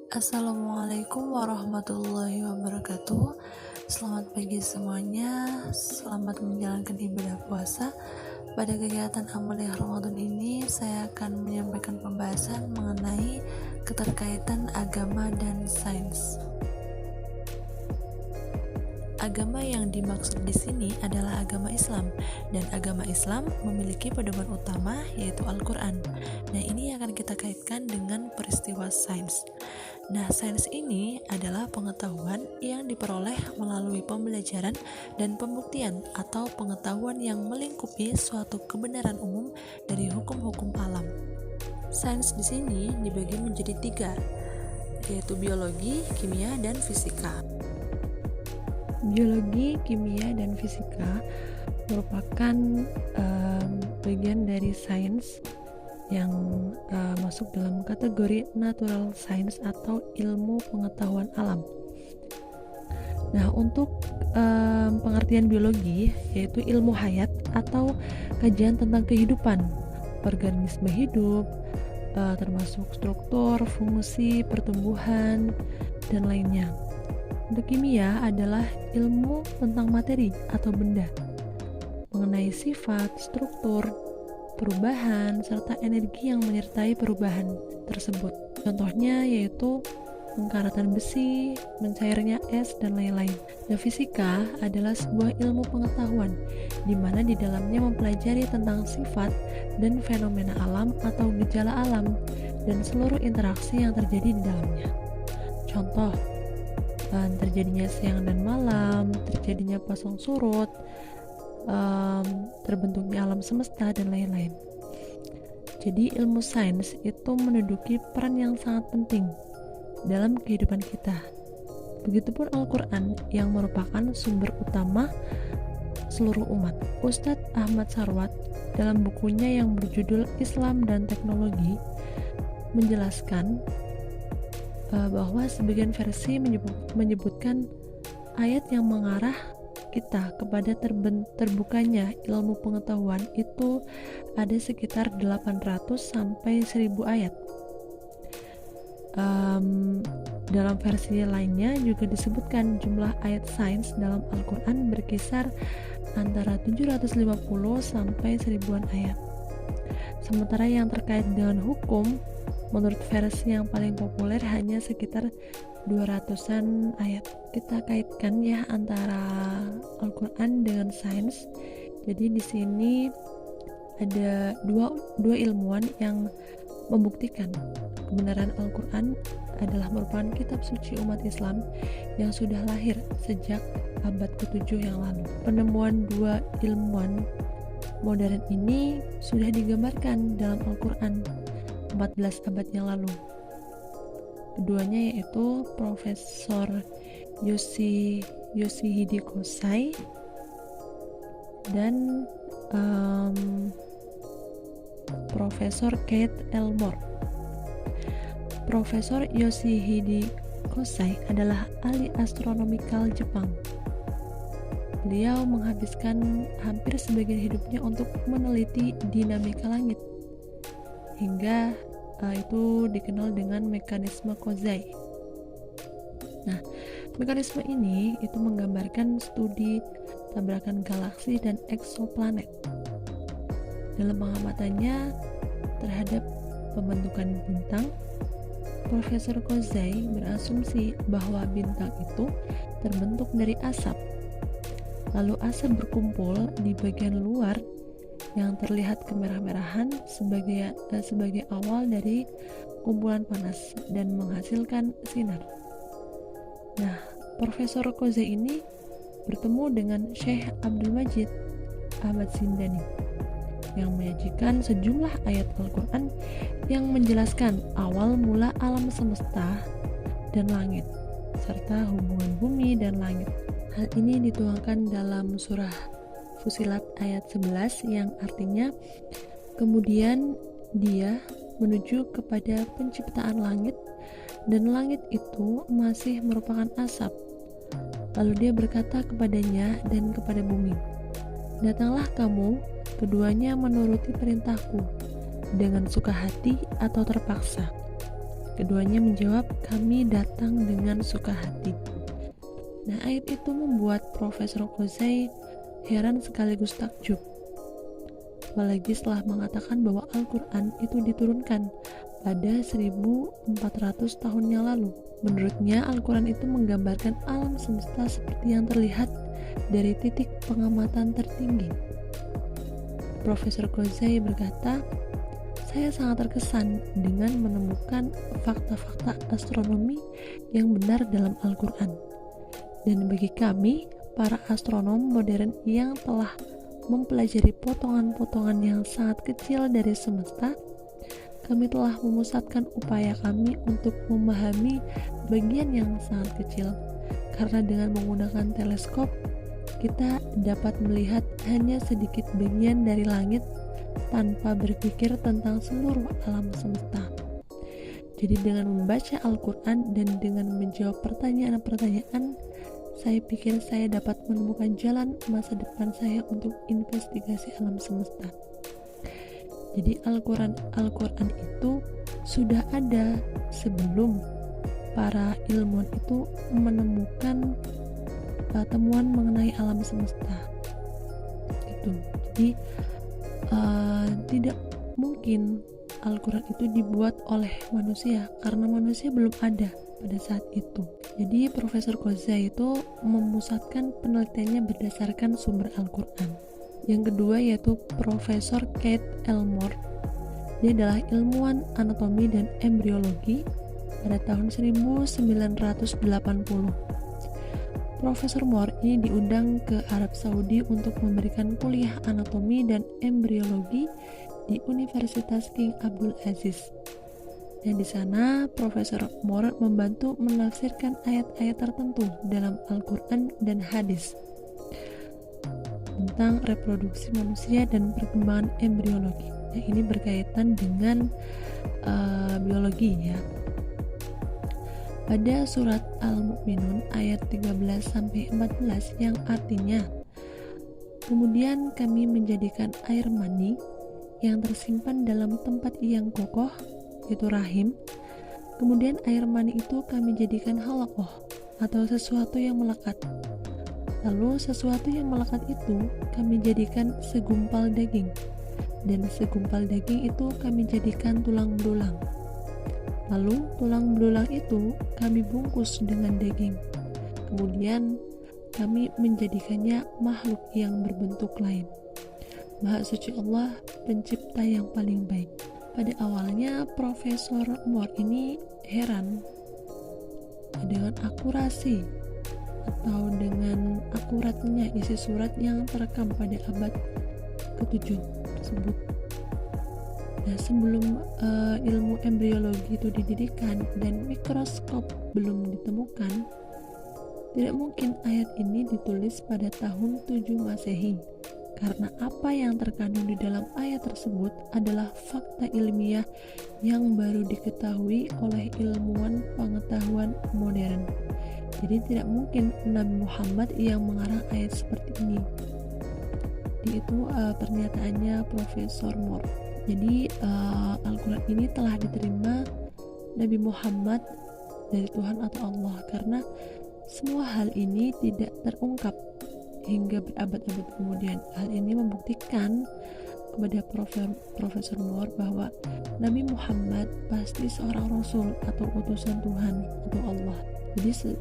Assalamualaikum warahmatullahi wabarakatuh. Selamat pagi semuanya. Selamat menjalankan ibadah puasa. Pada kegiatan Amaliyah Ramadan ini, saya akan menyampaikan pembahasan mengenai keterkaitan agama dan sains. Agama yang dimaksud di sini adalah agama Islam, dan agama Islam memiliki pedoman utama yaitu Al-Quran. Nah, ini akan kita kaitkan dengan peristiwa sains. Nah, sains ini adalah pengetahuan yang diperoleh melalui pembelajaran dan pembuktian atau pengetahuan yang melingkupi suatu kebenaran umum dari hukum-hukum alam. Sains di sini dibagi menjadi 3, yaitu biologi, kimia, dan fisika. Biologi, kimia, dan fisika merupakan bagian dari sains yang masuk dalam kategori natural science atau ilmu pengetahuan alam. Nah, untuk pengertian biologi yaitu ilmu hayat atau kajian tentang kehidupan organisme hidup, termasuk struktur, fungsi, pertumbuhan, dan lainnya. Untuk kimia adalah ilmu tentang materi atau benda, mengenai sifat, struktur, perubahan, serta energi yang menyertai perubahan tersebut. Contohnya yaitu pengkaratan besi, mencairnya es, dan lain-lain. Nah, fisika adalah sebuah ilmu pengetahuan di mana di dalamnya mempelajari tentang sifat dan fenomena alam atau gejala alam dan seluruh interaksi yang terjadi di dalamnya. Contoh, terjadinya siang dan malam, terjadinya pasang surut, terbentuknya alam semesta, dan lain-lain. Jadi ilmu sains itu menduduki peran yang sangat penting dalam kehidupan kita. Begitupun Al-Quran yang merupakan sumber utama seluruh umat. Ustadz Ahmad Sarwat dalam bukunya yang berjudul Islam dan Teknologi menjelaskan bahwa sebagian versi menyebutkan ayat yang mengarah kita kepada terbukanya ilmu pengetahuan itu ada sekitar 800 sampai 1000 ayat. Dalam versi lainnya juga disebutkan jumlah ayat sains dalam Al-Quran berkisar antara 750 sampai 1000-an ayat. Sementara yang terkait dengan hukum, menurut versi yang paling populer hanya sekitar 200-an ayat. Kita kaitkan ya antara Al-Quran dengan sains. Jadi di sini ada dua ilmuwan yang membuktikan kebenaran Al-Quran adalah merupakan kitab suci umat Islam yang sudah lahir sejak abad ke-7 yang lalu. Penemuan dua ilmuwan modern ini sudah digambarkan dalam Al-Quran 14 abad yang lalu. Keduanya yaitu Profesor Yoshihide Kosai dan Profesor Keith Elmore. Profesor Yoshihide Kosai adalah ahli astronomikal Jepang. Beliau menghabiskan hampir sebagian hidupnya untuk meneliti dinamika langit, hingga itu dikenal dengan mekanisme Kozai. Nah, mekanisme ini itu menggambarkan studi tabrakan galaksi dan eksoplanet. Dalam pengamatannya terhadap pembentukan bintang, Profesor Kozai berasumsi bahwa bintang itu terbentuk dari asap. Lalu asap berkumpul di bagian luar yang terlihat kemerah-merahan sebagai awal dari kumpulan panas dan menghasilkan sinar. Nah, Profesor Kozai ini bertemu dengan Syekh Abdul Majid Ahmad Zindani yang menyajikan sejumlah ayat Al-Quran yang menjelaskan awal mula alam semesta dan langit serta hubungan bumi dan langit. Hal ini dituangkan dalam surah Fusilat ayat 11 yang artinya kemudian dia menuju kepada penciptaan langit dan langit itu masih merupakan asap. Lalu dia berkata kepadanya dan kepada bumi, datanglah kamu, keduanya menuruti perintahku dengan suka hati atau terpaksa. Keduanya menjawab, kami datang dengan suka hati. Nah, ayat itu membuat Profesor Kozai heran sekaligus takjub. Apalagi setelah mengatakan bahwa Al-Quran itu diturunkan pada 1400 tahun yang lalu. Menurutnya, Al-Quran itu menggambarkan alam semesta seperti yang terlihat dari titik pengamatan tertinggi. Profesor Kozai berkata, saya sangat terkesan dengan menemukan fakta-fakta astronomi yang benar dalam Al-Quran. Dan bagi kami, para astronom modern yang telah mempelajari potongan-potongan yang sangat kecil dari semesta, kami telah memusatkan upaya kami untuk memahami bagian yang sangat kecil. Karena dengan menggunakan teleskop, kita dapat melihat hanya sedikit bagian dari langit tanpa berpikir tentang seluruh alam semesta. Jadi dengan membaca Al-Quran dan dengan menjawab pertanyaan-pertanyaan, saya pikir saya dapat menemukan jalan masa depan saya untuk investigasi alam semesta. Jadi Al-Quran itu sudah ada sebelum para ilmuwan itu menemukan temuan mengenai alam semesta. Gitu. Jadi tidak mungkin Al-Quran itu dibuat oleh manusia karena manusia belum ada pada saat itu. Jadi Profesor Kozai itu memusatkan penelitiannya berdasarkan sumber Al-Quran. Yang kedua yaitu Profesor Keith Elmore. Dia adalah ilmuwan anatomi dan embriologi pada tahun 1980. Profesor Moore ini diundang ke Arab Saudi untuk memberikan kuliah anatomi dan embriologi di Universitas King Abdul Aziz. Dan di sana Profesor Moore membantu menafsirkan ayat-ayat tertentu dalam Al-Quran dan hadis tentang reproduksi manusia dan perkembangan embriologi. Nah, ini berkaitan dengan biologi ya. Pada surat Al-Mu'minun ayat 13-14 yang artinya, kemudian kami menjadikan air mani yang tersimpan dalam tempat yang kokoh, yaitu rahim. Kemudian air mani itu kami jadikan halaqah atau sesuatu yang melekat. Lalu sesuatu yang melekat itu kami jadikan segumpal daging, dan segumpal daging itu kami jadikan tulang belulang. Lalu tulang belulang itu kami bungkus dengan daging. Kemudian kami menjadikannya makhluk yang berbentuk lain. Maha suci Allah, pencipta yang paling baik. Pada awalnya Profesor Moore ini heran dengan akurasi atau dengan akuratnya isi surat yang terekam pada abad ke-7 tersebut. Nah, sebelum ilmu embriologi itu didirikan dan mikroskop belum ditemukan, tidak mungkin ayat ini ditulis pada tahun 7 Masehi, karena apa yang terkandung di dalam ayat tersebut adalah fakta ilmiah yang baru diketahui oleh ilmuwan pengetahuan modern. Jadi tidak mungkin Nabi Muhammad yang mengarang ayat seperti ini. Itu pernyataannya Profesor Moore. Jadi Al-Quran ini telah diterima Nabi Muhammad dari Tuhan atau Allah, karena semua hal ini tidak terungkap hingga berabad-abad kemudian. Hal ini membuktikan kepada Profesor Moore bahwa Nabi Muhammad pasti seorang Rasul atau utusan Tuhan atau Allah. Jadi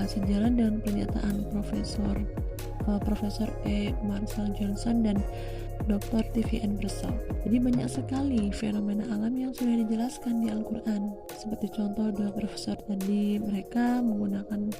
sejalan dengan pernyataan Profesor E. Marshall Johnson dan Dr. T.V.N. Purcell. Jadi banyak sekali fenomena alam yang sudah dijelaskan di Al-Quran. Seperti contoh dua profesor tadi, mereka menggunakan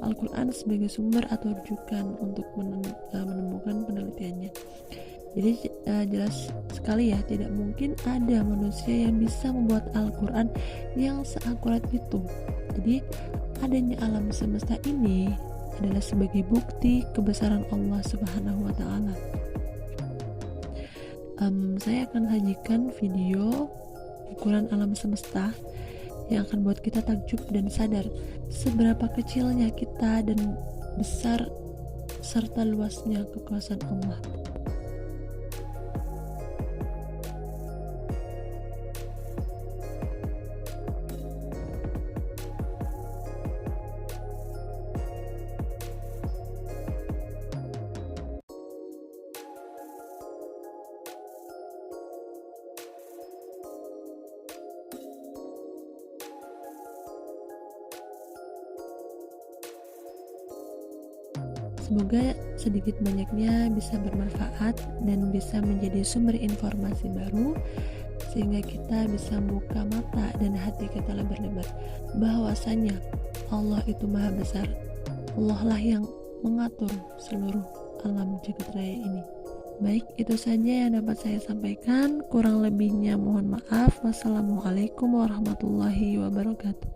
Al-Quran sebagai sumber atau rujukan untuk menemukan penelitiannya. Jadi jelas sekali ya, tidak mungkin ada manusia yang bisa membuat Al-Quran yang seakurat itu. Jadi adanya alam semesta ini adalah sebagai bukti kebesaran Allah Subhanahu wa Ta'ala. Saya akan sajikan video ukuran alam semesta yang akan buat kita takjub dan sadar seberapa kecilnya kita dan besar serta luasnya kekuasaan Allah. Semoga sedikit banyaknya bisa bermanfaat dan bisa menjadi sumber informasi baru, sehingga kita bisa membuka mata dan hati kita lebar-lebar bahwasanya Allah itu maha besar. Allah lah yang mengatur seluruh alam jagat raya ini. Baik, itu saja yang dapat saya sampaikan. Kurang lebihnya mohon maaf. Wassalamualaikum warahmatullahi wabarakatuh.